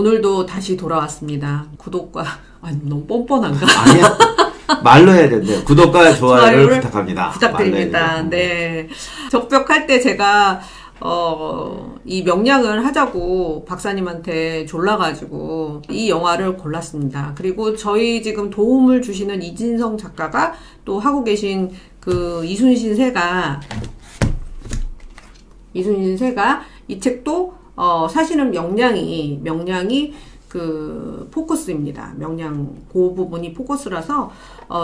오늘도 다시 돌아왔습니다. 구독과 아니 너무 뻔뻔한가? 아니야. 말로 해야 된대요. 구독과 좋아요를 부탁합니다. 부탁드립니다. 네. 적벽할 때 제가 이 명량을 하자고 박사님한테 졸라가지고 이 영화를 골랐습니다. 그리고 저희 지금 도움을 주시는 이진성 작가가 또 하고 계신 그 이순신 세가 이 책도 사실은 명량이 그 포커스입니다. 명량 그 부분이 포커스라서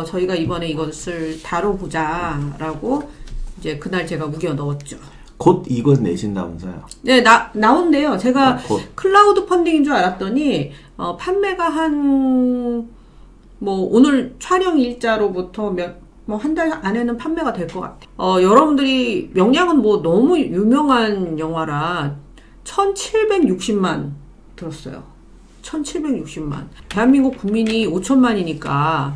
저희가 이번에 이것을 다뤄보자라고 이제 그날 제가 우겨 넣었죠. 곧 이것 내신다면서요? 네, 나온대요. 제가 클라우드 펀딩인 줄 알았더니 판매가 오늘 촬영 일자로부터 한 달 안에는 판매가 될 것 같아요. 여러분들이 명량은 너무 유명한 영화라 1760만 들었어요. 1760만. 대한민국 국민이 5천만이니까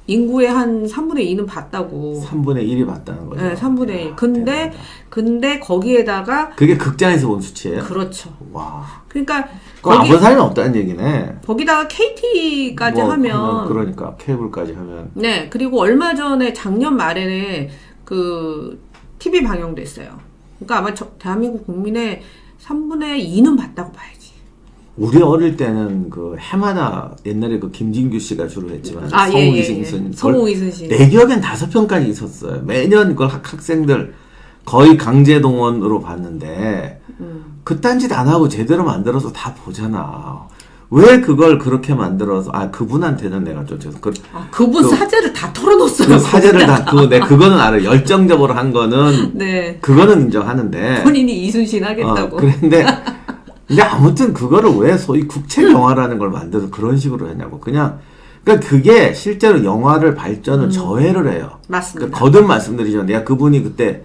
인구의 한 3분의 2는 봤다고. 3분의 1이 봤다는 거죠. 네, 3분의 1. 근데 거기에다가 그게 극장에서 본 수치예요? 그렇죠. 와. 그러니까 안 본 사람이 없다는 얘기네. 거기다가 KT까지 하면 그러니까 케이블까지 하면. 네, 그리고 얼마 전에 작년 말에 그 TV 방영됐어요. 그러니까 아마 대한민국 국민의 3분의 2는 봤다고 봐야지. 우리 어릴 때는 그 해마다 옛날에 그 김진규 씨가 주로 했지만 성우 이순신 내 기억엔 5편까지 있었어요. 매년 그걸 학생들 거의 강제 동원으로 봤는데 그딴 짓 안 하고 제대로 만들어서 다 보잖아. 왜 그걸 그렇게 만들어서 그분한테는 내가 좀 그분 사제를 다 털어놓았어요. 그 사제를 그거는 알아. 열정적으로 한 거는 네. 그거는 인정하는데 본인이 이순신 하겠다고. 근데 아무튼 그거를 왜 소위 국책 영화라는 걸 만들어서 그런 식으로 했냐고. 그러니까 그게 실제로 영화를 발전을 저해를 해요. 맞습니다. 그러니까 거듭 말씀드리지만 내가 그분이 그때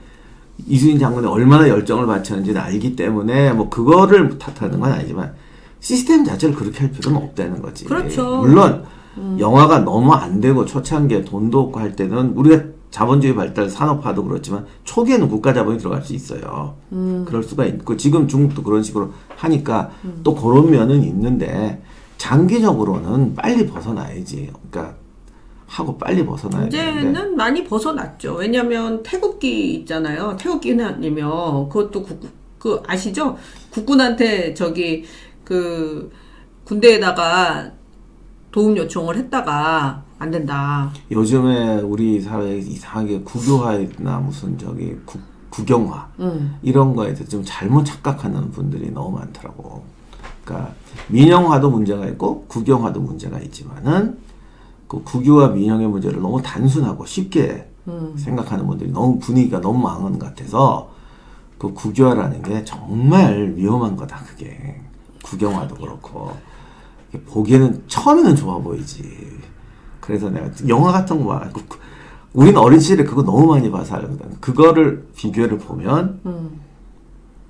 이순신 장군이 얼마나 열정을 바쳤는지는 알기 때문에 그거를 탓하는 건 아니지만 시스템 자체를 그렇게 할 필요는 없다는 거지. 그렇죠. 물론 영화가 너무 안 되고 초창기에 돈도 없고 할 때는 우리가 자본주의 발달 산업화도 그렇지만 초기에는 국가 자본이 들어갈 수 있어요. 그럴 수가 있고 지금 중국도 그런 식으로 하니까 또 그런 면은 있는데 장기적으로는 빨리 벗어나야지. 그러니까 하고 빨리 벗어나야 되는데 이제는 많이 벗어났죠. 왜냐하면 태극기 있잖아요. 태극기는 그것도 아시죠? 국군한테 그 군대에다가 도움 요청을 했다가 안 된다. 요즘에 우리 사회에 이상하게 국유화나 무슨 국영화 이런 거에 대해서 좀 잘못 착각하는 분들이 너무 많더라고. 그러니까 민영화도 문제가 있고 국영화도 문제가 있지만은 그 국유화 민영의 문제를 너무 단순하고 쉽게 생각하는 분들이 너무 분위기가 너무 망한 것 같아서 그 국유화라는 게 정말 위험한 거다. 그게 국영화도 그렇고 보기에는 처음에는 좋아 보이지. 그래서 내가 영화 같은 거 봐. 우리는 어린 시절에 그거 너무 많이 봐서 알거든. 그거를 비교를 보면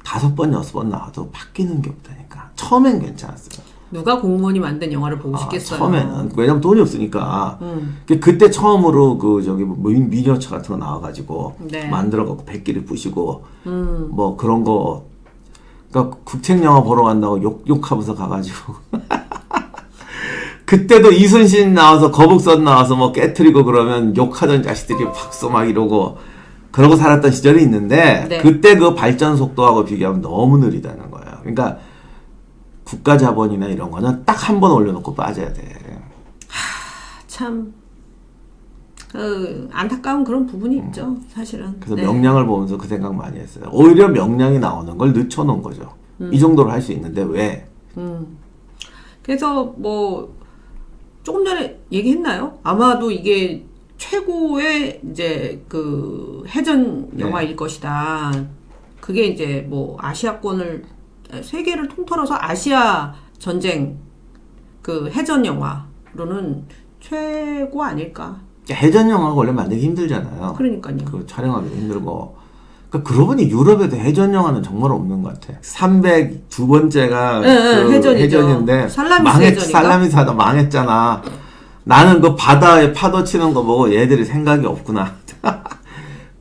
5번, 6번 나와도 바뀌는 게 없다니까. 처음엔 괜찮았어요. 누가 공무원이 만든 영화를 보고 싶겠어요. 처음에는. 왜냐면 돈이 없으니까. 그때 처음으로 미니어처 같은 거 나와가지고 네. 만들어갖고 백기를 부시고 그런 거. 그러니까 국책 영화 보러 간다고 욕하면서 가가지고. 그때도 이순신 나와서 거북선 나와서 깨트리고 그러면 욕하던 자식들이 박수 막 이러고 그러고 살았던 시절이 있는데 네. 그때 그 발전 속도하고 비교하면 너무 느리다는 거예요. 그러니까 국가 자본이나 이런 거는 딱 한 번 올려놓고 빠져야 돼. 참 안타까운 그런 부분이 있죠. 사실은. 그래서 명량을 보면서 그 생각 많이 했어요. 오히려 명량이 나오는 걸 늦춰놓은 거죠. 이 정도로 할 수 있는데 왜? 그래서 조금 전에 얘기했나요? 아마도 이게 최고의 이제 그 해전 영화일 것이다. 그게 이제 아시아권을 세계를 통틀어서 아시아 전쟁 그 해전 영화로는 최고 아닐까. 해전 영화가 원래 만들기 힘들잖아요. 그러니까요. 그 촬영하기도 힘들고. 그러고 보니 유럽에도 해전 영화는 정말 없는 것 같아. 302번째가 해전인데 살라미 사다 망했잖아. 나는 그 바다에 파도 치는 거 보고 얘들이 생각이 없구나.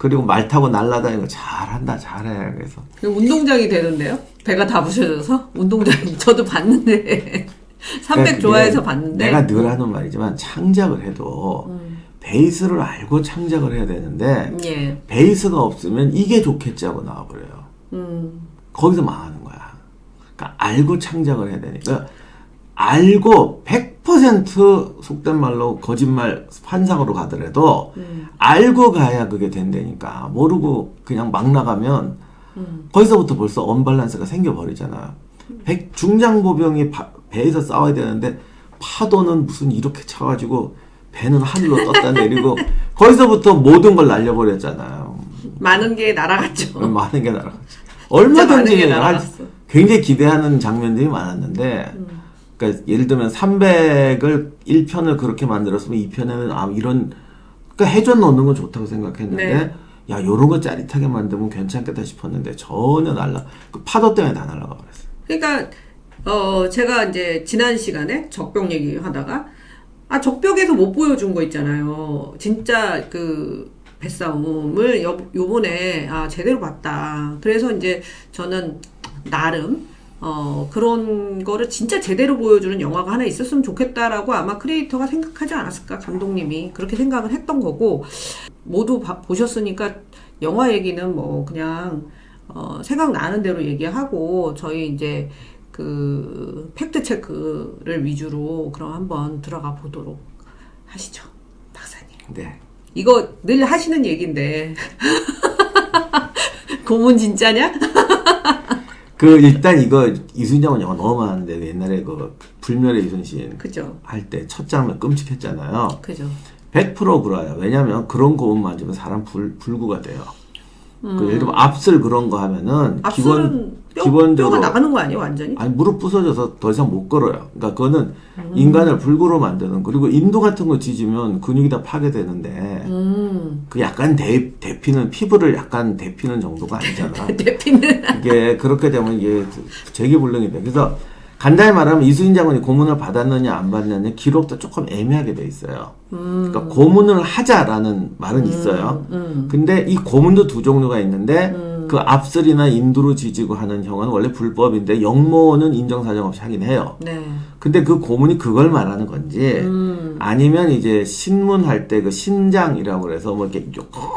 그리고 말 타고 날아다니는 거 잘한다, 잘해. 그래서 운동장이 되는데요? 배가 다 부셔져서 운동장이 저도 봤는데 300 좋아해서 봤는데 내가 늘 하는 말이지만 창작을 해도 베이스를 알고 창작을 해야 되는데 예. 베이스가 없으면 이게 좋겠지 하고 나와버려요. 거기서 망하는 거야. 그러니까 알고 창작을 해야 되니까 알고 100% 속된 말로 거짓말 환상으로 가더라도 알고 가야 그게 된다니까. 모르고 그냥 막 나가면 거기서부터 벌써 언밸런스가 생겨버리잖아. 중장보병이 배에서 싸워야 되는데 파도는 무슨 이렇게 쳐가지고 배는 하늘로 떴다 내리고 거기서부터 모든 걸 날려버렸잖아요. 많은 게 날아갔죠. 많은 게 날아갔죠. 얼마든지 날아갔어. 굉장히 기대하는 장면들이 많았는데 그러니까 예를 들면 300을 1편을 그렇게 만들었으면 2편에는 이런 그러니까 해전 넣는 건 좋다고 생각했는데 네. 야 요런 거 짜릿하게 만들면 괜찮겠다 싶었는데 전혀 그 파도 때문에 다 날아가 버렸어요. 그러니까 제가 이제 지난 시간에 적벽 얘기하다가 적벽에서 못 보여준 거 있잖아요. 진짜 그 배싸움을 요번에 제대로 봤다. 그래서 이제 저는 나름 그런 거를 진짜 제대로 보여주는 영화가 하나 있었으면 좋겠다라고 아마 크리에이터가 생각하지 않았을까. 감독님이 그렇게 생각을 했던 거고 모두 보셨으니까 영화 얘기는 뭐 그냥 생각나는 대로 얘기하고 저희 이제 그 팩트 체크를 위주로 그럼 한번 들어가 보도록 하시죠, 박사님. 네. 이거 늘 하시는 얘기인데 고문 진짜냐? 일단 이거 이순장은 영화 너무 많은데 옛날에 그 불멸의 이순신 그죠. 할 때 첫 장면 끔찍했잖아요. 그죠. 100% 불화야. 왜냐면 그런 고문 맞으면 사람 불구가 돼요. 예를 들면 압슬 그런 거 하면은 압술은 기본적으로 뼈가 나가는 거 아니에요, 완전히? 아니 무릎 부서져서 더 이상 못 걸어요. 그러니까 그거는 인간을 불구로 만드는 그리고 인두 같은 거 찢으면 근육이 다 파괴되는데 그 약간 데피는 피부를 약간 데피는 정도가 아니잖아. 대피는 이게 그렇게 되면 이게 재기불능이 돼. 그래서 간단히 말하면 이순신 장군이 고문을 받았느냐 안 받느냐 기록도 조금 애매하게 돼 있어요. 그러니까 고문을 하자라는 말은 있어요. 근데 이 고문도 두 종류가 있는데 그 압슬이나 인두로 지지고 하는 형은 원래 불법인데 영모는 인정사정 없이 하긴 해요. 네. 근데 그 고문이 그걸 말하는 건지 아니면 이제 신문할 때 그 신장이라고 그래서 뭐 이렇게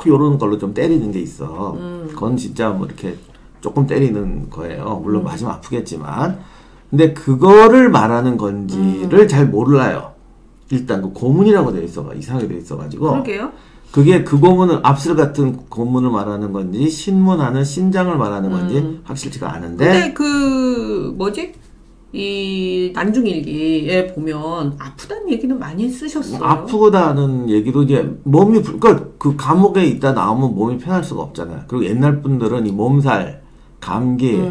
요런 걸로 좀 때리는 게 있어. 그건 진짜 뭐 이렇게 조금 때리는 거예요. 물론 맞으면 아프겠지만. 근데 그거를 말하는 건지를 잘 몰라요. 일단 그 고문이라고 돼 있어 이상하게 돼 있어가지고. 그러게요. 그게 그 고문을 압슬 같은 고문을 말하는 건지 신문하는 신장을 말하는 건지 확실치가 않은데. 근데 그 뭐지? 이 난중일기에 보면 아프다는 얘기는 많이 쓰셨어요. 아프다는 얘기도 이제 몸이 그러니까 그 감옥에 있다 나오면 몸이 편할 수가 없잖아요. 그리고 옛날 분들은 이 몸살, 감기,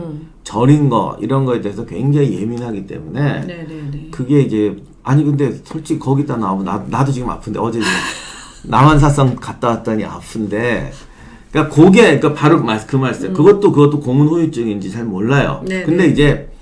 저린 거 이런 거에 대해서 굉장히 예민하기 때문에 네네네. 그게 이제 아니 근데 솔직히 거기다 나오면 나도 지금 아픈데 어제 지금 남한사성 갔다 왔더니 아픈데 그러니까 그러니까 바로 그 말씀 그것도 고문 후유증인지 잘 몰라요. 네네. 근데 이제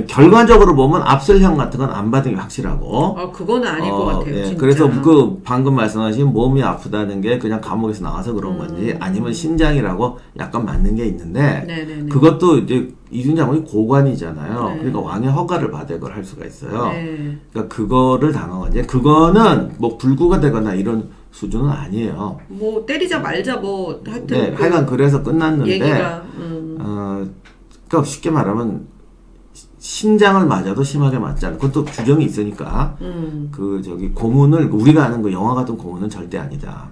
결과적으로 보면 압슬형 같은 건 안 받은 게 확실하고. 그거는 아닐 것 같아요. 네. 진짜. 그래서 그 방금 말씀하신 몸이 아프다는 게 그냥 감옥에서 나와서 그런 건지 아니면 신장이라고 약간 맞는 게 있는데 네네네. 그것도 이제 이순신 장군이 고관이잖아요. 네. 그러니까 왕의 허가를 받아 그걸 할 수가 있어요. 네. 그러니까 그거를 당한 건지 그거는 뭐 불구가 되거나 이런 수준은 아니에요. 뭐 때리자 말자 뭐 하여튼 네, 하여간 그래서 끝났는데 얘기가 그러니까 쉽게 말하면 신장을 맞아도 심하게 맞지 않고 그것도 규정이 있으니까 고문을 우리가 아는 그 영화 같은 고문은 절대 아니다.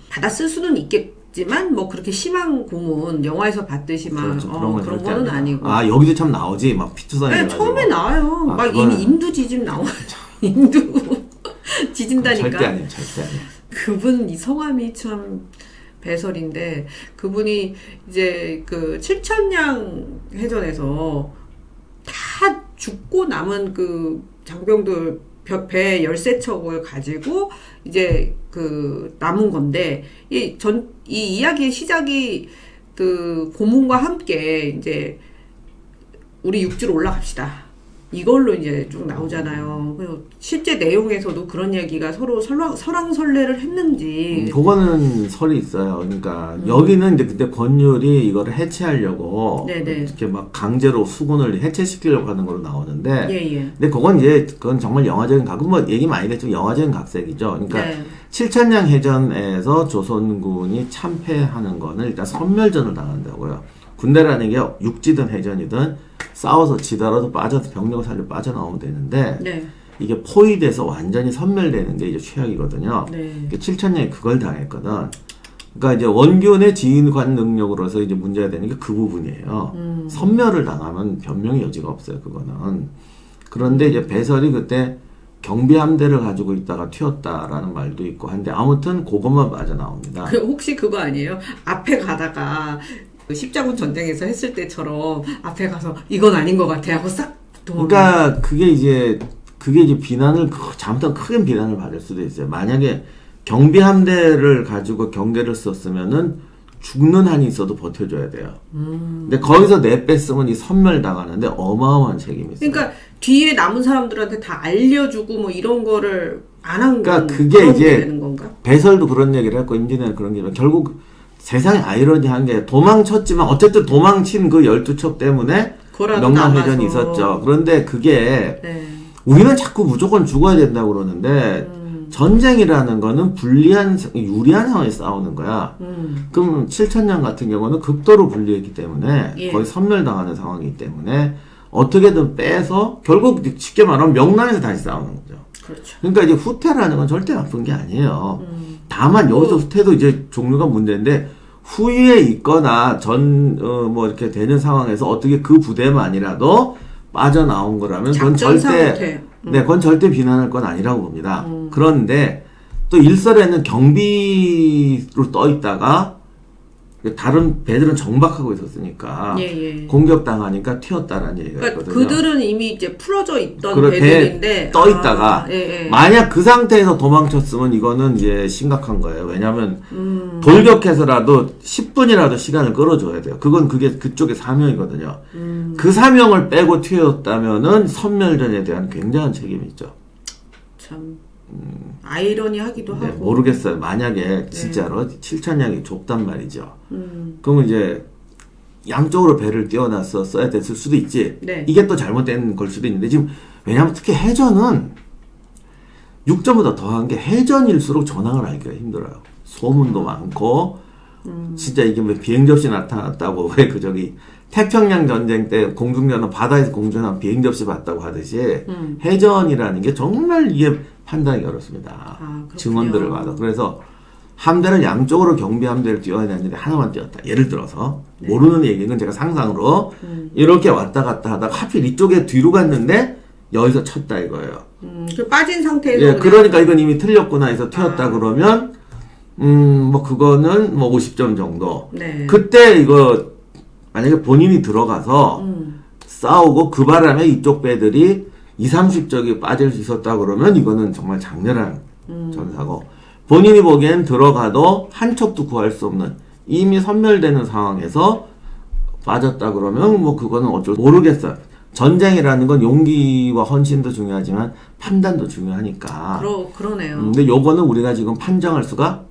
받아 쓸 수는 있겠지만 뭐 그렇게 심한 고문 영화에서 봤듯이만 그렇죠. 그런 거는 아니고. 여기도 참 나오지 막 피투성이 네, 처음에 나와요. 막 그거는... 인두 지짐 나와요. 인두 지진다니까. 절대 아니에요. 절대 아니에요. 그분 이 성함이 참 배설인데 그분이 이제 그 7천량 해전에서 다 죽고 남은 그 장병들 배 13척을 가지고 이제 그 남은 건데 이 이야기의 시작이 그 고문과 함께 이제 우리 육지로 올라갑시다. 이걸로 이제 쭉 나오잖아요. 그리고 실제 내용에서도 그런 얘기가 서로 설왕설래를 했는지. 그거는 설이 있어요. 그러니까 여기는 이제 그때 권율이 이거를 해체하려고 네네. 이렇게 막 강제로 수군을 해체시키려고 하는 걸로 나오는데, 예. 근데 그건 정말 영화적인 각, 뭐 얘기 많이 됐지만 영화적인 각색이죠. 그러니까 네. 칠천량 해전에서 조선군이 참패하는 거는 일단 선멸전을 당한다고요. 군대라는 게 육지든 해전이든 싸워서 지더라도 빠져서 병력 살려 빠져나오면 되는데, 네. 이게 포위돼서 완전히 선멸되는 게 이제 최악이거든요. 네. 칠천량이 그걸 당했거든. 그러니까 이제 원균의 지휘관 능력으로서 이제 문제가 되는 게 그 부분이에요. 선멸을 당하면 변명의 여지가 없어요, 그거는. 그런데 이제 배설이 그때 경비함대를 가지고 있다가 튀었다라는 말도 있고 한데, 아무튼 그것만 빠져나옵니다. 혹시 그거 아니에요? 앞에 가다가 그 십자군 전쟁에서 했을 때처럼 앞에 가서 이건 아닌 것 같아 하고 싹 도망가. 그러니까 그게 이제 비난을 잘못하면 크게 비난을 받을 수도 있어요. 만약에 경비함대를 가지고 경계를 썼으면은 죽는 한이 있어도 버텨줘야 돼요. 근데 거기서 내뺐으면 이 선멸당하는데 어마어마한 책임이 있어요. 그러니까 뒤에 남은 사람들한테 다 알려주고 뭐 이런 거를 안 한 건 그러니까 그게 그런 이제 게 되는 건가? 배설도 그런 얘기를 했고 임진왜란 그런 얘기를 결국 세상에 아이러니한 게 도망쳤지만 어쨌든 도망친 그 12척 때문에 명랑해전이 있었죠. 그런데 그게 네. 우리는 자꾸 무조건 죽어야 된다고 그러는데 전쟁이라는 거는 유리한 상황에서 싸우는 거야. 그럼 칠천량 같은 경우는 극도로 불리했기 때문에 예. 거의 선멸당하는 상황이기 때문에 어떻게든 빼서 결국 쉽게 말하면 명랑에서 다시 싸우는 거죠. 그렇죠. 그러니까 이제 후퇴라는 건 절대 나쁜 게 아니에요. 다만 여기서 후퇴도 이제 종류가 문제인데 후위에 있거나 뭐 이렇게 되는 상황에서 어떻게 그 부대만이라도 빠져나온 거라면 그건 절대 그건 절대 비난할 건 아니라고 봅니다. 그런데 또 일설에는 경비로 떠 있다가 다른 배들은 정박하고 있었으니까 예. 공격당하니까 튀었다라는 얘기가 그러니까 있거든요. 그들은 이미 이제 풀어져 있던 그래, 배들인데 떠 있다가 예. 만약 그 상태에서 도망쳤으면 이거는 이제 심각한 거예요. 왜냐하면 돌격해서라도 10분이라도 시간을 끌어줘야 돼요. 그게 그쪽의 사명이거든요. 그 사명을 빼고 튀었다면은 선멸전에 대한 굉장한 책임이 있죠. 참 아이러니하기도 네, 하고. 모르겠어요. 만약에 진짜로 칠천량이 좁단 말이죠. 그러면 이제 양쪽으로 배를 띄워놔서 써야 됐을 수도 있지. 네. 이게 또 잘못된 걸 수도 있는데 지금 왜냐하면 특히 해전은 육전보다 더한 게 해전일수록 전황을 알기가 힘들어요. 소문도 많고 진짜 이게 뭐 비행접시 나타났다고 왜 태평양 전쟁 때 공중전은 바다에서 공중전 비행접시 봤다고 하듯이 해전이라는 게 정말 이게 판단하기 어렵습니다. 증언들을 봐도. 그래서 함대를 양쪽으로 경비함대를 띄워야 되는데 하나만 띄웠다. 예를 들어서 모르는 얘기는 제가 상상으로 이렇게 왔다 갔다 하다가 하필 이쪽에 뒤로 갔는데 여기서 쳤다 이거예요. 그 빠진 상태에서 예, 그러니까 이건 이미 틀렸구나 해서 튀었다 그러면 뭐 그거는 뭐 50점 정도. 네. 그때 이거 만약에 본인이 들어가서 싸우고 그 바람에 이쪽 배들이 20-30적이 빠질 수 있었다 그러면 이거는 정말 장렬한 전사고 본인이 보기엔 들어가도 한 척도 구할 수 없는 이미 선멸되는 상황에서 빠졌다 그러면 뭐 그거는 모르겠어요. 전쟁이라는 건 용기와 헌신도 중요하지만 판단도 중요하니까. 그러네요. 근데 요거는 우리가 지금 판정할 수가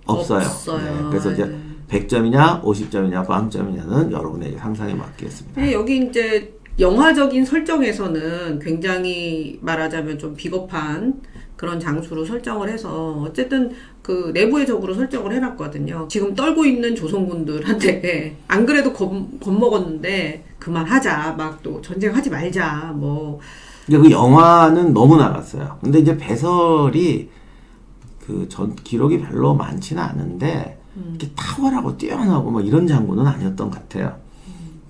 없어요. 네, 그래서 이제 100점이냐, 50점이냐, 빵점이냐는 여러분에게 상상에 맡기겠습니다. 네, 여기 이제 영화적인 설정에서는 굉장히 말하자면 좀 비겁한 그런 장수로 설정을 해서 어쨌든 그 내부의 적으로 설정을 해놨거든요. 지금 떨고 있는 조선군들한테 안 그래도 겁먹었는데 그만하자, 막 또 전쟁하지 말자, 뭐. 이제 그 영화는 너무 나갔어요. 근데 이제 배설이 기록이 별로 많지는 않은데 이렇게 탁월하고 뛰어나고 뭐 이런 장군은 아니었던 것 같아요.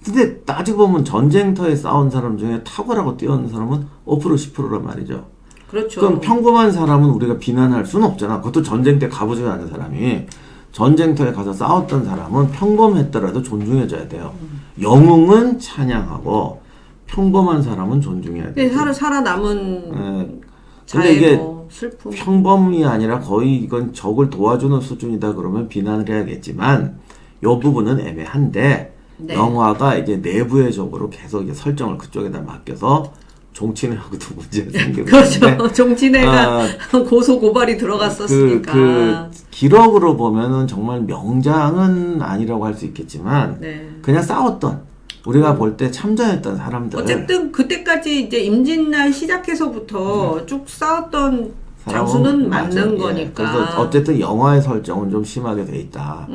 근데 따지고 보면 전쟁터에 싸운 사람 중에 탁월하고 뛰어난 사람은 5% 10%란 말이죠. 그렇죠. 그럼 평범한 사람은 우리가 비난할 수는 없잖아. 그것도 전쟁 때 가보지 않은 사람이 전쟁터에 가서 싸웠던 사람은 평범했더라도 존중해줘야 돼요. 영웅은 찬양하고 평범한 사람은 존중해야 돼요. 살아남은 근데 자의 이게 슬픔. 평범이 아니라 거의 이건 적을 도와주는 수준이다 그러면 비난을 해야겠지만 이 부분은 애매한데 네. 영화가 이제 내부의 적으로 계속 이제 설정을 그쪽에다 맡겨서 종친회하고도 문제가 생기고 그렇죠. 종친회가 아, 고소 고발이 들어갔었으니까. 그 기록으로 보면은 정말 명장은 아니라고 할 수 있겠지만 네. 그냥 싸웠던 우리가 볼 때 참전했던 사람들 어쨌든 그때까지 이제 임진날 시작해서부터 쭉 싸웠던 장수는 맞는 거니까. 예. 그래서 어쨌든 영화의 설정은 좀 심하게 돼 있다.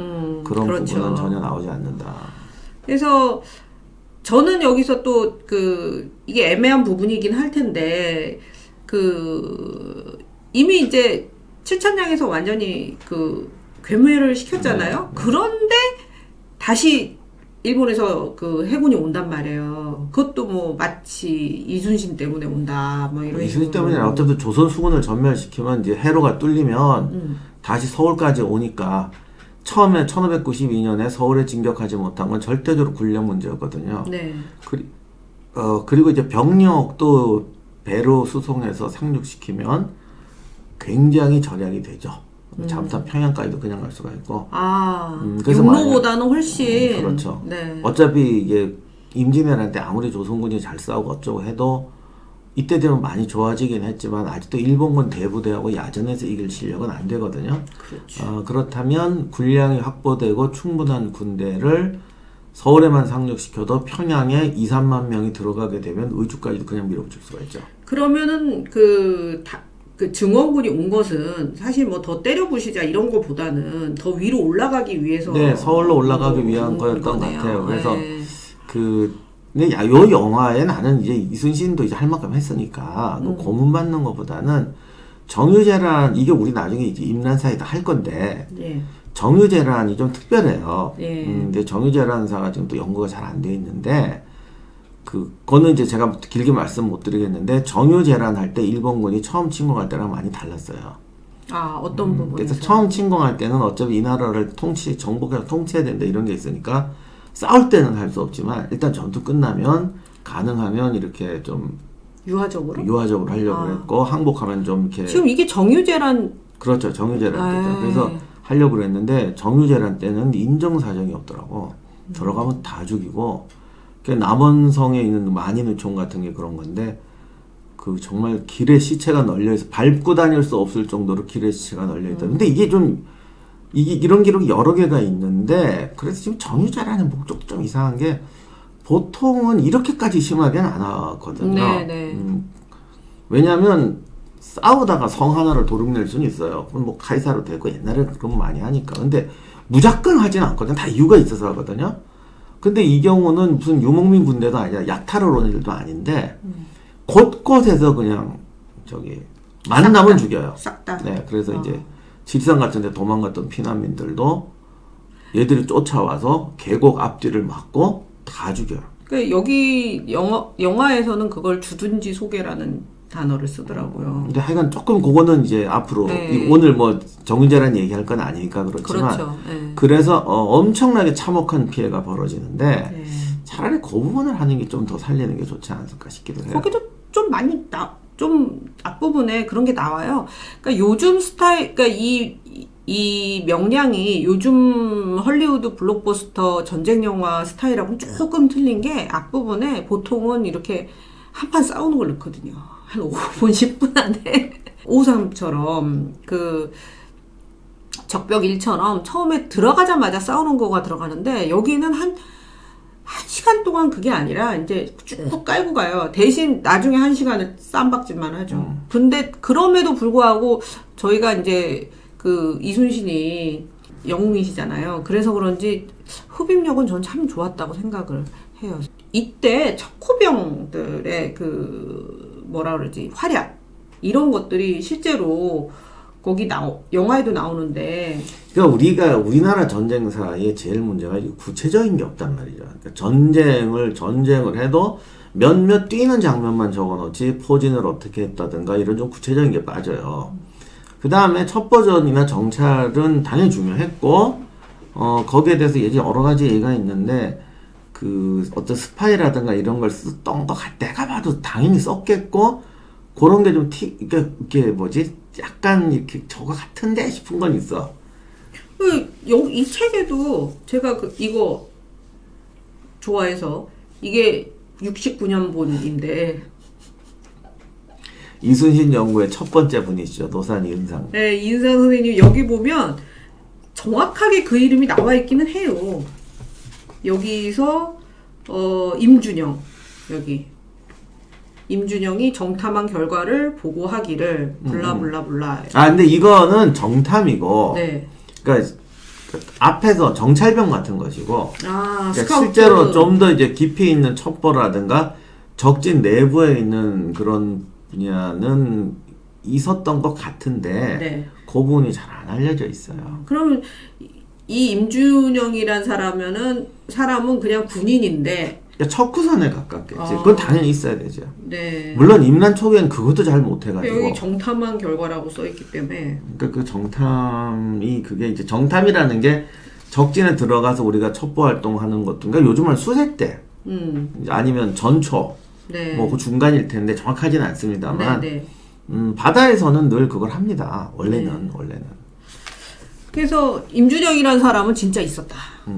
그런 그렇죠. 부분은 전혀 나오지 않는다. 그래서 저는 여기서 또 이게 애매한 부분이긴 할 텐데 이미 이제 칠천량에서 완전히 괴멸을 시켰잖아요. 그런데 다시 일본에서 해군이 온단 말이에요. 그것도 뭐 마치 이순신 때문에 온다 뭐 이런 이순신 때문에 어쨌든 조선 수군을 전멸시키면 이제 해로가 뚫리면 다시 서울까지 오니까 처음에 1592년에 서울에 진격하지 못한 건 절대적으로 군력 문제였거든요. 네. 그리고 이제 병력도 배로 수송해서 상륙시키면 굉장히 절약이 되죠. 잠깐 평양까지도 그냥 갈 수가 있고. 그래서 육로보다는 훨씬. 그렇죠. 네. 어차피 이게 임진왜란 때 아무리 조선군이 잘 싸우고 어쩌고 해도 이때 되면 많이 좋아지긴 했지만 아직도 일본군 대부대하고 야전에서 이길 실력은 안 되거든요. 그렇죠. 그렇다면 군량이 확보되고 충분한 군대를 서울에만 상륙시켜도 평양에 2, 3만 명이 들어가게 되면 의주까지도 그냥 밀어붙일 수가 있죠. 그러면은 증원군이 온 것은 사실 뭐 더 때려부시자 이런 거보다는 더 위로 올라가기 위해서. 네, 서울로 올라가기 위한 거였던 것 같아요. 그래서 네. 근데 요 영화에 나는 이제 이순신도 이제 할 만큼 했으니까 고문 받는 것보다는 정유재란 이게 우리 나중에 이제 임란사에다 할 건데 예. 정유재란이 좀 특별해요. 예. 근데 정유재란사가 지금 또 연구가 잘 안 돼 있는데 그거는 이제 제가 길게 말씀 못 드리겠는데 정유재란 할 때 일본군이 처음 침공할 때랑 많이 달랐어요. 어떤 부분에서? 그래서 처음 침공할 때는 어차피 이 나라를 정복해서 통치해야 된다 이런 게 있으니까 싸울 때는 할 수 없지만 일단 전투 끝나면 가능하면 이렇게 좀 유화적으로 하려고 했고 항복하면 좀 이렇게 지금 이게 정유재란. 그렇죠. 정유재란 때죠. 그래서 하려고 그랬는데 정유재란 때는 인정사정이 없더라고. 들어가면 다 죽이고 남원성에 있는 만인의총 같은 게 그런 건데 정말 길에 시체가 널려있어 밟고 다닐 수 없을 정도로 길에 시체가 널려있다. 근데 이게 이런 기록이 여러 개가 있는데 그래서 지금 정유재라는 목적도 좀 이상한 게 보통은 이렇게까지 심하게는 안 하거든요. 네네. 왜냐하면 싸우다가 성 하나를 도륙낼 수는 있어요. 그럼 뭐 카이사로 되고 옛날에 그런 거 많이 하니까. 근데 무작정 하진 않거든요. 다 이유가 있어서 하거든요. 근데 이 경우는 무슨 유목민 군대도 아니라 약탈을 온 일도 아닌데 곳곳에서 그냥 만나면 죽여요. 싹 다. 네, 그래서 이제 지리산 같은 데 도망갔던 피난민들도 얘들이 쫓아와서 계곡 앞뒤를 막고 다 죽여요. 그러니까 여기 영화에서는 그걸 주둔지 소개라는 단어를 쓰더라고요. 근데 하여간 조금 그거는 이제 앞으로 오늘 뭐 정유재란 얘기할 건 아니니까 그렇지만 그렇죠. 네. 그래서 엄청나게 참혹한 피해가 벌어지는데 네. 차라리 그 부분을 하는 게 좀 더 살리는 게 좋지 않을까 싶기도 해요. 거기도 좀 많이 좀 앞부분에 그런 게 나와요. 그러니까 요즘 스타일, 그러니까 이 명량이 요즘 헐리우드 블록버스터 전쟁 영화 스타일하고는 조금 틀린 게 앞부분에 보통은 이렇게 한판 싸우는 걸 넣거든요. 한 5분, 10분 안에. 5.3처럼 적벽 1처럼 처음에 들어가자마자 싸우는 거가 들어가는데 여기는 한 시간 동안 그게 아니라 이제 쭉 깔고 가요. 대신 나중에 1시간을 쌈박질만 하죠. 근데 그럼에도 불구하고 저희가 이제 이순신이 영웅이시잖아요. 그래서 그런지 흡입력은 전 참 좋았다고 생각을 해요. 이때 척호병들의 뭐라 그러지, 활약 이런 것들이 실제로 거기 영화에도 나오는데. 그러니까 우리나라 전쟁사의 제일 문제가 구체적인 게 없단 말이죠. 그러니까 전쟁을 해도 몇몇 뛰는 장면만 적어놓지 포진을 어떻게 했다든가 이런 좀 구체적인 게 빠져요. 그 다음에 첩보전이나 정찰은 당연히 중요했고 거기에 대해서 여러 가지 얘기가 있는데 어떤 스파이라든가 이런 걸 쓰던 거 내가 봐도 당연히 썼겠고 그런 게 좀 이게 뭐지? 약간 이렇게 저거 같은데 싶은 건 있어. 이 책에도 제가 이거 좋아해서 이게 69년본인데 이순신 연구의 첫 번째 분이시죠. 노산 이은상. 네, 이은상 선생님 여기 보면 정확하게 그 이름이 나와 있기는 해요. 여기서 임준영 여기 임준영이 정탐한 결과를 보고하기를 블라블라블라. 아 근데 이거는 정탐이고. 네. 그러니까 앞에서 정찰병 같은 것이고. 아, 그러니까 스카우트. 실제로 좀 더 이제 깊이 있는 첩보라든가 적진 내부에 있는 그런 분야는 있었던 것 같은데 네. 그 부분이 잘 안 알려져 있어요. 그러면 이 임준영이란 사람은 그냥 군인인데. 그러니까 척후선에 가깝겠지. 아. 그건 당연히 있어야 되죠. 네. 물론 임란 초기엔 그것도 잘 못해가지고. 여기 정탐한 결과라고 써 있기 때문에. 그러니까 그 정탐이 그게 이제 정탐이라는 게 적진에 들어가서 우리가 첩보 활동하는 것도 그러니까 요즘은 수색대 이제 아니면 전초 네. 뭐 그 중간일 텐데 정확하지는 않습니다만 네, 바다에서는 늘 그걸 합니다. 원래는. 그래서 임준영이라는 사람은 진짜 있었다.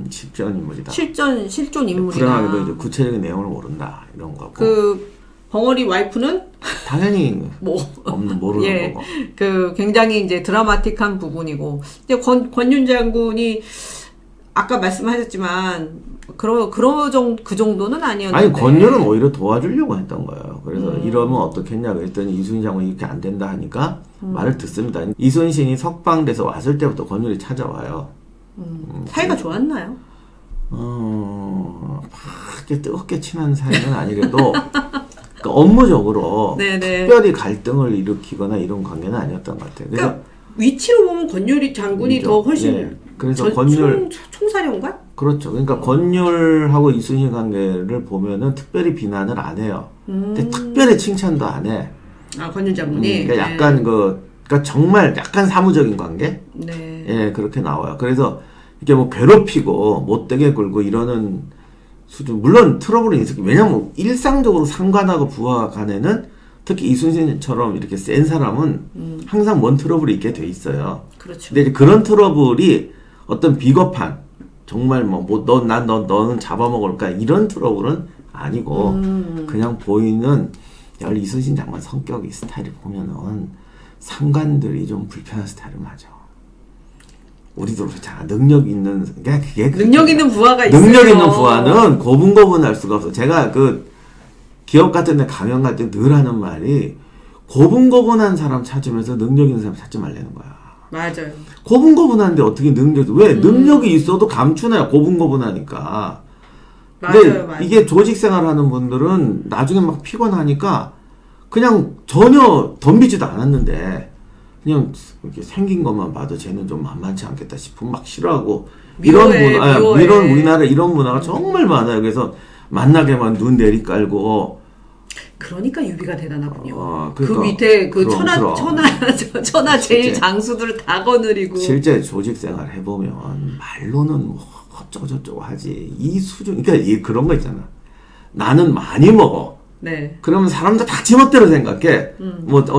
실존 인물이다. 실존 인물이다. 불행하게도 이제 구체적인 내용을 모른다 이런 거고. 그 벙어리 와이프는 당연히 뭐 없는 모르는 예, 거고. 그 굉장히 이제 드라마틱한 부분이고 이제 권윤 장군이 아까 말씀하셨지만 그 정도는 아니었는데. 아니 권율은 오히려 도와주려고 했던 거예요. 그래서 이러면 어떻겠냐 그랬더니 이순신 장군이 이렇게 안 된다 하니까 말을 듣습니다. 이순신이 석방돼서 왔을 때부터 권율이 찾아와요. 사이가 좋았나요? 막 이렇게 뜨겁게 친한 사이는 아니래도 그러니까 업무적으로 네네. 특별히 갈등을 일으키거나 이런 관계는 아니었던 것 같아요. 그래서 그러니까 위치로 보면 권율이 장군이 그렇죠. 더 훨씬. 예. 그래서 권율 총사령관? 그렇죠. 그러니까 권율하고 이순신 관계를 보면은 특별히 비난을 안 해요. 근데 특별히 칭찬도 안 해. 아, 권윤 장군이. 그러니까 약간 그러니까 정말 약간 사무적인 관계? 네. 예, 그렇게 나와요. 그래서 이게 뭐 괴롭히고 못되게 굴고 이러는 수준. 물론 트러블은 있을 거예요. 왜냐면 일상적으로 상관하고 부하 간에는 특히 이순신처럼 이렇게 센 사람은 항상 뭔 트러블이 있게 돼 있어요. 그렇죠. 근데 이제 그런 트러블이 어떤 비겁한 정말 너는 잡아먹을까 이런 트러블은 아니고 그냥 보이는 이순신 장관 성격이 스타일이 보면은 상관들이 좀 불편한 스타일은 맞아. 우리도 그렇잖아. 능력 있는 능력 있는 부하가 있어요. 능력 있는 부하는 고분고분할 수가 없어. 제가 그 기업 같은 데 강연 갈 때 늘 하는 말이 고분고분한 사람 찾으면서 능력 있는 사람 찾지 말라는 거야. 맞아요. 고분고분한데 어떻게 왜 능력이 있어도 감추나요? 고분고분하니까. 맞아요, 근데 맞아요. 이게 조직 생활하는 분들은 나중에 막 피곤하니까 그냥 전혀 덤비지도 않았는데 그냥 이렇게 생긴 것만 봐도 쟤는 좀 만만치 않겠다 싶으면 막 싫어하고 미워해. 이런 우리나라 이런 문화가 정말 많아요. 그래서 만나게만 눈 내리깔고 그러니까 유비가 대단하군요. 그러니까, 그 밑에 그 그럼. 천하 제일 실제. 장수들을 다 거느리고. 실제 조직 생활 해보면 말로는 뭐 어쩌고저쩌고 하지 이 수준 그러니까 그런 거 있잖아. 나는 많이 먹어. 네. 그러면 사람들 다 지멋대로 생각해.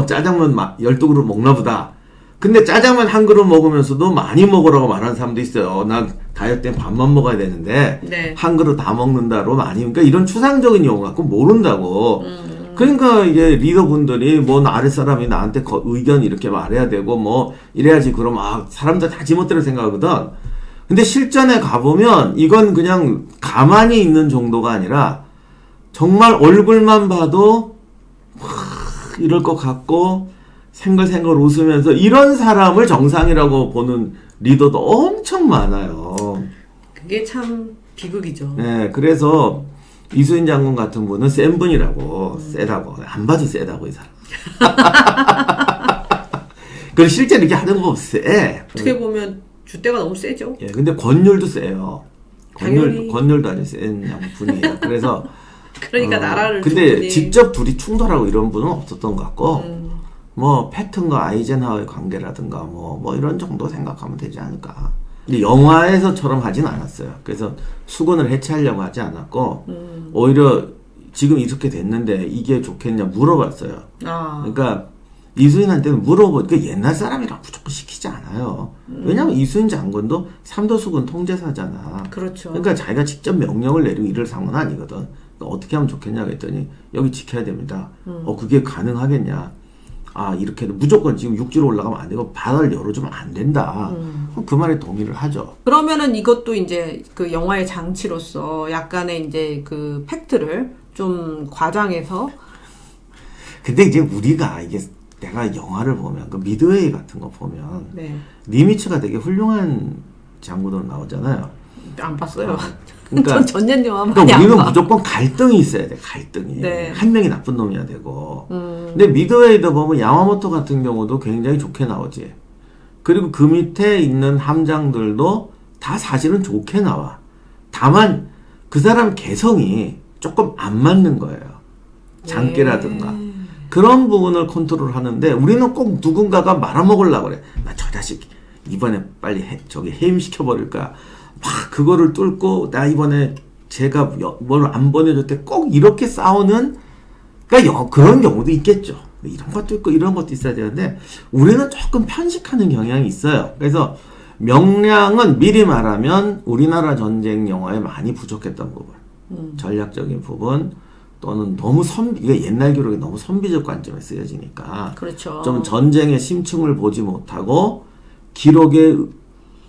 짜장면 12그릇 먹나 보다. 근데 짜장면 한 그릇 먹으면서도 많이 먹으라고 말하는 사람도 있어요. 난 다이어트 때문에 밥만 먹어야 되는데 네. 한 그릇 다 먹는다로 많이 그러니까 이런 추상적인 용어 갖고 모른다고. 그러니까 이게 리더분들이 뭐 아랫사람이 나한테 의견 이렇게 말해야 되고 뭐 이래야지 그럼 사람들 다 지멋대로 생각하거든. 근데 실전에 가보면 이건 그냥 가만히 있는 정도가 아니라 정말 얼굴만 봐도 이럴 것 같고 생글생글 웃으면서 이런 사람을 정상이라고 보는 리더도 엄청 많아요. 그게 참 비극이죠. 네, 그래서 이순신 장군 같은 분은 센 분이라고 세다고 안 봐도 세다고 이 사람. 그리고 실제 이렇게 하는 법 세. 어떻게 보면 주대가 너무 세죠. 예, 근데 권율도 세요. 당연히. 권율도 아주 센 분이에요. 그래서 그러니까 나라를 근데 줬더니. 직접 둘이 충돌하고 이런 분은 없었던 것 같고 뭐 패튼과 아이젠하워의 관계라든가 뭐 이런 정도 생각하면 되지 않을까. 근데 영화에서처럼 하진 않았어요. 그래서 수군을 해체하려고 하지 않았고 오히려 지금 이렇게 됐는데 이게 좋겠냐 물어봤어요. 그러니까 이순신한테는 그러니까 옛날 사람이랑 무조건 시키지 않아요. 왜냐면 이순신 장군도 삼도수군 통제사잖아. 그렇죠. 그러니까 자기가 직접 명령을 내리고 이럴 상황은 아니거든. 그러니까 어떻게 하면 좋겠냐 그랬더니 여기 지켜야 됩니다. 그게 가능하겠냐. 이렇게 무조건 지금 육지로 올라가면 안 되고 바다를 열어주면 안 된다. 그 말에 동의를 하죠. 그러면은 이것도 이제 그 영화의 장치로서 약간의 이제 그 팩트를 좀 과장해서. 근데 이제 우리가 이게 내가 영화를 보면 그 미드웨이 같은 거 보면 네. 니미츠가 되게 훌륭한 장군으로 나오잖아요. 안 봤어요. 그러니까 전년 영화 많이 그러니까 안 우리는 봐. 무조건 갈등이 있어야 돼. 갈등이. 네. 한 명이 나쁜 놈이야 되고. 근데 미드웨이도 보면 야마모토 같은 경우도 굉장히 좋게 나오지. 그리고 그 밑에 있는 함장들도 다 사실은 좋게 나와. 다만 그 사람 개성이 조금 안 맞는 거예요. 장기라든가. 그런 부분을 컨트롤하는데 우리는 꼭 누군가가 말아먹으려고 그래. 나 저 자식 이번에 빨리 저기 해임시켜버릴까. 막 그거를 뚫고 나 이번에 제가 뭘 안 보내줬대. 꼭 이렇게 싸우는 그러니까 그런 경우도 있겠죠. 이런 것도 있고 이런 것도 있어야 되는데 우리는 조금 편식하는 경향이 있어요. 그래서 명량은 미리 말하면 우리나라 전쟁 영화에 많이 부족했던 부분. 전략적인 부분 또는 너무 이게 옛날 기록이 너무 선비적 관점에 쓰여지니까 그렇죠. 좀 전쟁의 심층을 보지 못하고 기록의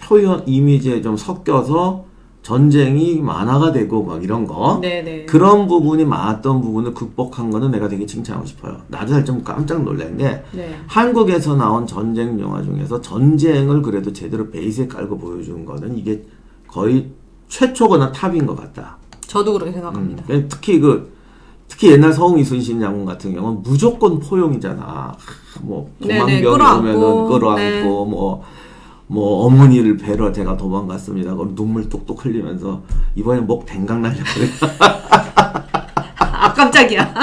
표현 이미지에 좀 섞여서 전쟁이 만화가 되고 막 이런 거 네네. 그런 부분이 많았던 부분을 극복한 거는 내가 되게 칭찬하고 싶어요. 나도 사실 좀 깜짝 놀란 게 네. 한국에서 나온 전쟁 영화 중에서 전쟁을 그래도 제대로 베이스에 깔고 보여준 거는 이게 거의 최초거나 탑인 것 같다. 저도 그렇게 생각합니다. 특히 옛날 서웅 이순신 장군 같은 경우는 무조건 포용이잖아. 뭐 네네, 도망병이 오면은 끌어안고 네. 뭐 어머니를 뵈러 제가 도망갔습니다. 그럼 눈물 뚝뚝 흘리면서 이번에 목 댕강 날려 그래. 깜짝이야.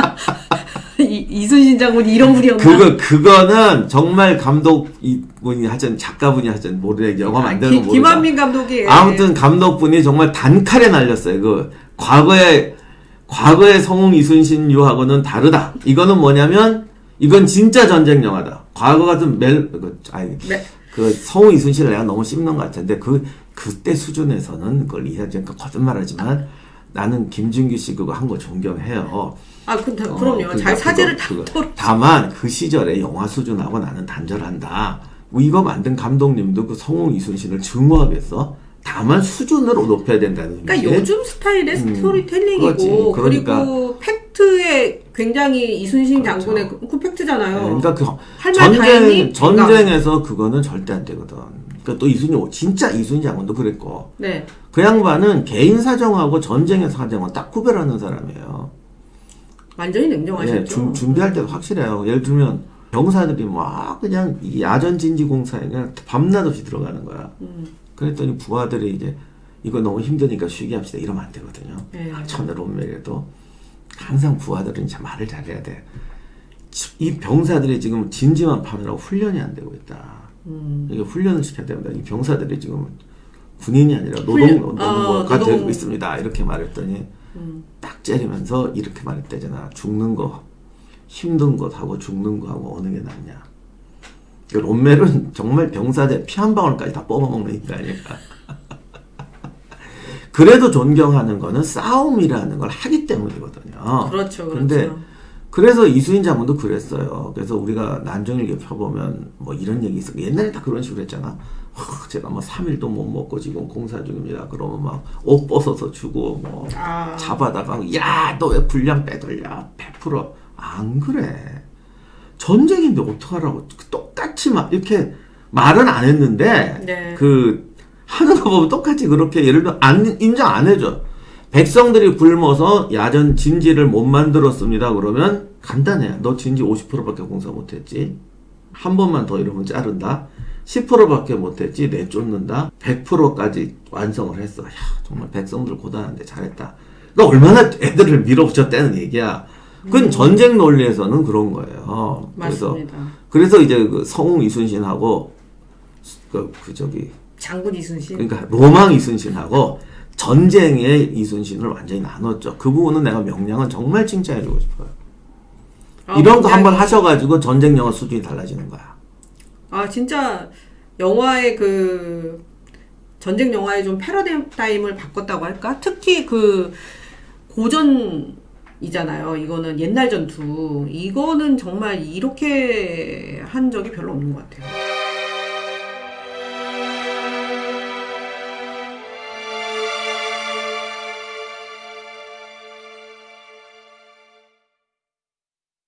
이순신 장군이 이런 분이었나? 그거는 정말 감독분이 하여튼 작가분이 하여튼 모르겠 영화 만드는 거 모르겠다. 김한민 감독이 아무튼 감독분이 정말 단칼에 날렸어요. 과거의 성웅 이순신 유하고는 다르다. 이거는 뭐냐면 이건 진짜 전쟁 영화다. 과거 같은 그 성웅 이순신을 내가 너무 씹는 것 같은데 그때 수준에서는 그걸 이해하니까 거짓말하지만 나는 김준규 씨 그거 한 거 존경해요. 그럼요. 그러니까 잘 사제를 다 다만 그 시절에 영화 수준하고 나는 단절한다. 이거 만든 감독님도 그 성웅 이순신을 증오하겠어. 다만 수준으로 높여야 된다는 그러니까 게. 요즘 스타일의 스토리텔링이고 그렇지. 그러니까. 그리고 팩트에 굉장히 이순신 그렇죠. 장군의 그 팩트잖아요. 그러니까 할 말 다 했니? 전쟁에서 그거는 절대 안 되거든. 그러니까 또 진짜 이순신 장군도 그랬고. 네. 그 양반은 개인 사정하고 전쟁의 사정은 딱 구별하는 사람이에요. 완전히 냉정하셨죠. 준비할 때도 확실해요. 예를 들면 병사들이 막 그냥 야전 진지 공사에 그냥 밤낮 없이 들어가는 거야. 그랬더니 부하들이 이제 이거 너무 힘드니까 쉬게 합시다 이러면 안 되거든요. 네. 천을 온매래도 항상 부하들은 참 말을 잘해야 돼. 이 병사들이 지금 진지만 파느라고 훈련이 안 되고 있다. 이게 훈련을 시켜야 됩니다. 이 병사들이 지금 군인이 아니라 노동부가 되고 있습니다. 이렇게 말했더니 딱 째리면서 이렇게 말했대잖아. 죽는 거 힘든 것하고 죽는 거하고 어느 게 낫냐. 롬멜은 정말 병사들 피 한 방울까지 다 뽑아먹는 인간이니까. 그래도 존경하는 거는 싸움이라는 걸 하기 때문이거든요. 그렇죠. 근데 그래서 이순신 장군도 그랬어요. 그래서 우리가 난정일기 펴보면 뭐 이런 얘기 있어. 옛날에 다 그런 식으로 했잖아. 제가 뭐 3일도 못 먹고 지금 공사 중입니다. 그러면 막 옷 벗어서 주고 뭐 잡아다가 야, 너 왜 분량 빼돌려? 100% 안 그래. 전쟁인데 어떡하라고. 똑같이 막 이렇게 말은 안 했는데 네. 하는 거 보면 똑같이 그렇게 예를 들어 인정 안 해줘. 백성들이 굶어서 야전 진지를 못 만들었습니다. 그러면 간단해. 너 진지 50%밖에 공사 못했지. 한 번만 더 이러면 자른다. 10%밖에 못했지. 내쫓는다. 100%까지 완성을 했어. 야, 정말 백성들 고단한데 잘했다. 너 얼마나 애들을 밀어붙였다는 얘기야. 그건 전쟁 논리에서는 그런 거예요. 맞습니다. 그래서 이제 그 성웅 이순신하고 장군 이순신. 그러니까 로망 이순신하고 전쟁의 이순신을 완전히 나눴죠. 그 부분은 내가 명량은 정말 칭찬해주고 싶어요. 이런 거 한번 하셔가지고 전쟁 영화 수준이 달라지는 거야. 진짜 영화의 전쟁 영화의 좀 패러다임을 바꿨다고 할까? 특히 고전 이잖아요. 이거는 옛날 전투. 이거는 정말 이렇게 한 적이 별로 없는 것 같아요.